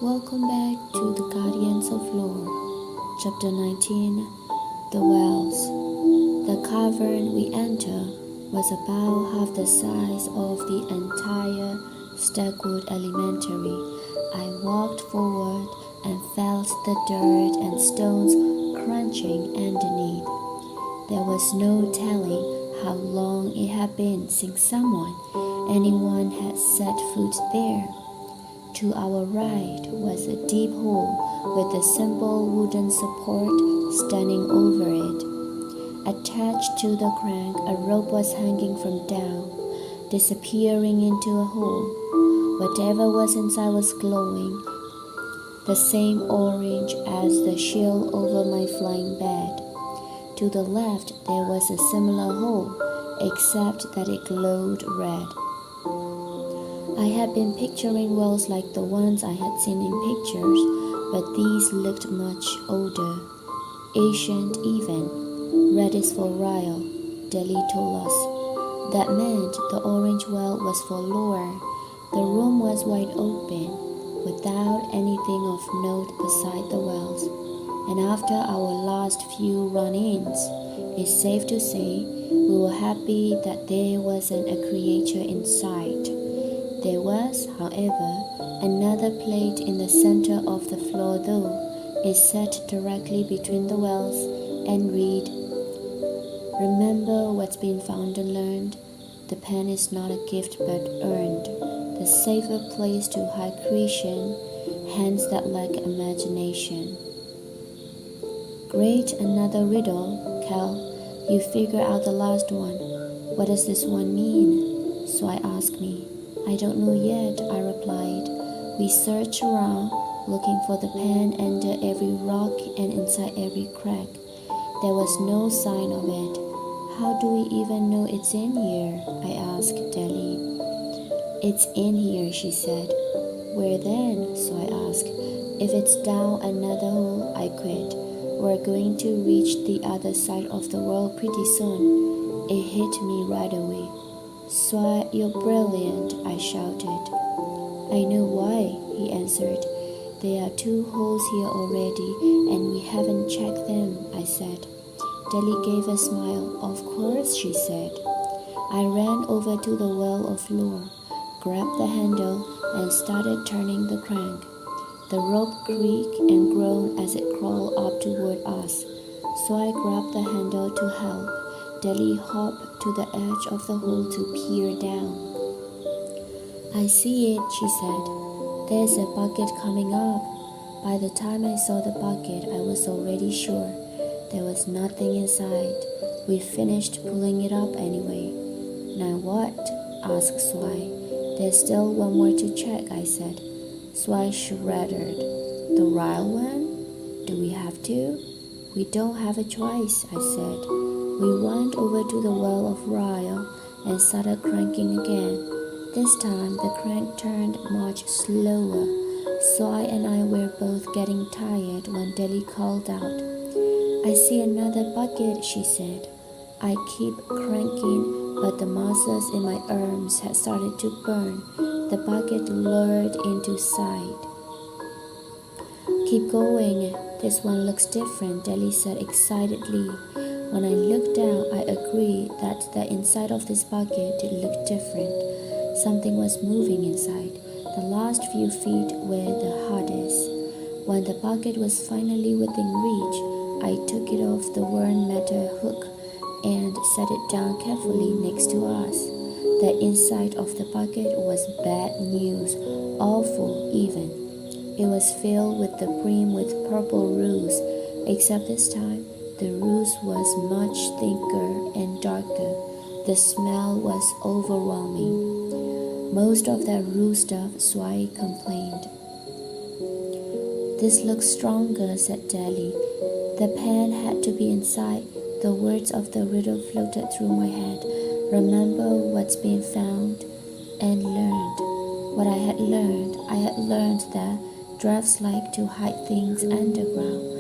Welcome back to the Guardians of Lore, Chapter 19 The Wells. The cavern we enter was about half the size of the entire Stagwood Elementary. I walked forward and felt the dirt and stones crunching underneath. There was no telling how long it had been since anyone had set foot there. To our right was a deep hole with a simple wooden support standing over it. Attached to the crank, a rope was hanging from down, disappearing into a hole. Whatever was inside was glowing, the same orange as the shield over my flying bed. To the left there was a similar hole, except that it glowed red. I had been picturing wells like the ones I had seen in pictures, but these looked much older, ancient even. Red is for Ryle, Deli told us. That meant the orange well was for Lore. The room was wide open, without anything of note beside the wells, and after our last few run-ins, it's safe to say we were happy that there wasn't a creature in sight. There was, however, another plate in the center of the floor though. It sat directly between the wells and read, "Remember what's been found and learned. The pen is not a gift but earned. The safer place to hide creation, hands that lack imagination." Great, another riddle, Cal. You figure out the last one. What does this one mean? So I asked me. I don't know yet, I replied. We searched around, looking for the pen under every rock and inside every crack. There was no sign of it. How do we even know it's in here? I asked Deli. It's in here, she said. Where then? So I asked. If it's down another hole, I quit. We're going to reach the other side of the world pretty soon. It hit me right away. "Swai, you're brilliant," I shouted. "I know why," he answered. "There are 2 holes here already, and we haven't checked them," I said. Deli gave a smile. "Of course," she said. I ran over to the well of Lore, grabbed the handle, and started turning the crank. The rope creaked and groaned as it crawled up toward us, so I grabbed the handle to help. Deli hopped to the edge of the hole to peer down. "I see it," she said. "There's a bucket coming up." By the time I saw the bucket, I was already sure there was nothing inside. We finished pulling it up anyway. "Now what?" asked Swai. "There's still one more to check," I said. Swai shuddered. "The Ryle one? Do we have to?" "We don't have a choice," I said. We went over to the well of Ryle and started cranking again. This time the crank turned much slower. Swai and I were both getting tired when Deli called out. "I see another bucket," she said. I keep cranking, but the muscles in my arms had started to burn. The bucket lured into sight. "Keep going. This one looks different," Deli said excitedly. When I looked down, I agreed that the inside of this bucket looked different. Something was moving inside. The last few feet were the hardest. When the bucket was finally within reach, I took it off the worn metal hook and set it down carefully next to us. The inside of the bucket was bad news, awful even. It was filled with the brim with purple roots, except this time the roots was much thicker and darker. The smell was overwhelming. "Most of that root stuff," Swai complained. "This looks stronger," said Deli. "The pen had to be inside." The words of the riddle floated through my head. Remember what's been found and learned. What I had learned that drafts like to hide things underground.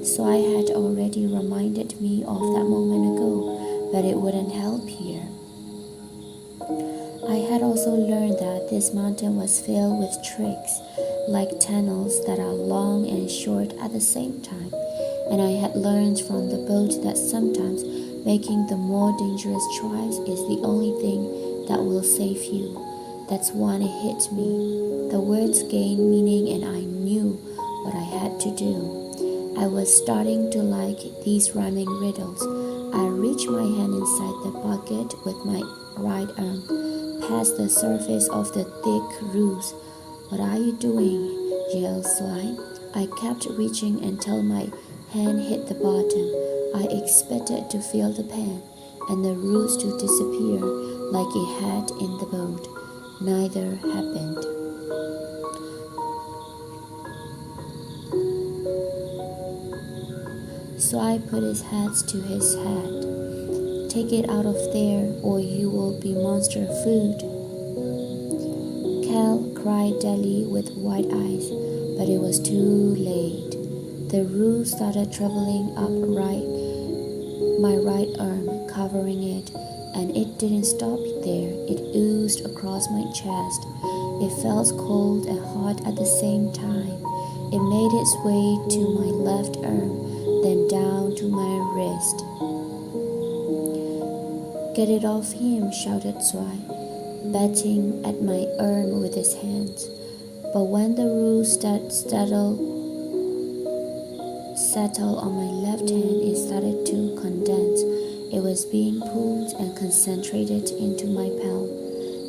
So I had already reminded me of that moment ago, but it wouldn't help here. I had also learned that this mountain was filled with tricks. like tunnels that are long and short at the same time. And I had learned from the boat that sometimes making the more dangerous choice is the only thing that will save you. That's when it hit me. The words gained meaning and I knew what I had to do. I was starting to like these rhyming riddles. I reached my hand inside the bucket with my right arm, past the surface of the thick roots. What are you doing? Yelled Swine. I kept reaching until my hand hit the bottom. I expected to feel the pan and the roots to disappear like it had in the boat. Neither happened. So I put his hands to his head. Take it out of there or you will be monster food. Cal cried Dally with wide eyes, but it was too late. The roots started traveling up my right arm, covering it, and it didn't stop there. It oozed across my chest. It felt cold and hot at the same time. It made its way to my left arm, then down to my wrist. Get it off him, shouted Swai, batting at my arm with his hands. But when the roots settled on my left hand, it started to condense. It was being pulled and concentrated into my palm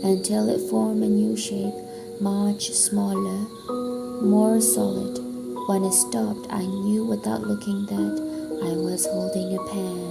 until it formed a new shape, much smaller, more solid. When it stopped, I knew without looking that I was holding a pen.